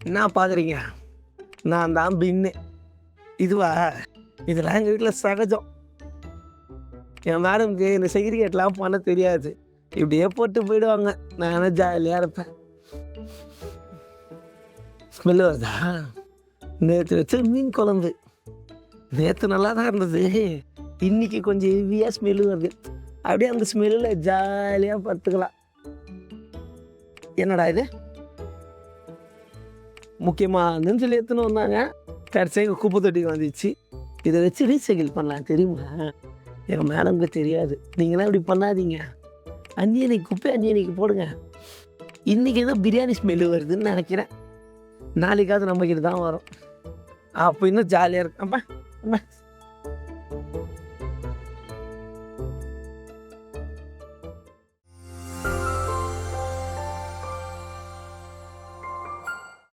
என்ன பார்க்குறீங்க? நான் தான் பின்னு. இதுவா? இதெல்லாம் எங்கள் வீட்டில் சகஜம். என் மேடம்க்கு இந்த செக்ரிகேட்லாம் பண்ண தெரியாது. இப்படியே போட்டு போயிடுவாங்க. நான் ஜாலியாக இருப்பேன். ஸ்மெல்லு வருதா? நேற்று வச்ச மீன் குழம்பு. நேற்று நல்லா தான் இருந்தது. இன்னைக்கு கொஞ்சம் ஹெவியாக ஸ்மெல்லு வருது. அப்படியே அந்த ஸ்மெல்லில் ஜாலியாக படுத்துக்கலாம். என்னடா இது? முக்கியமானதுன்னு சொல்லி எடுத்துன்னு வந்தாங்க. கடைசியாக எங்கள் குப்பை தொட்டிக்கு வந்துச்சு. இதை வச்சு ரீசைக்கிள் பண்ணலாம் தெரியுமா? எங்கள் மேடம்க்கு தெரியாது. நீங்களாம் இப்படி பண்ணாதீங்க. அன்னியனைக்கு குப்பை அன்னியனைக்கு போடுங்க. இன்றைக்கி ஏதோ பிரியாணி ஸ்மெல்லு வருதுன்னு நினைக்கிறேன். நாளைக்காவது நம்மக்கிட்ட தான் வரும். அப்போ இன்னும் ஜாலியாக இருக்கும். அப்பா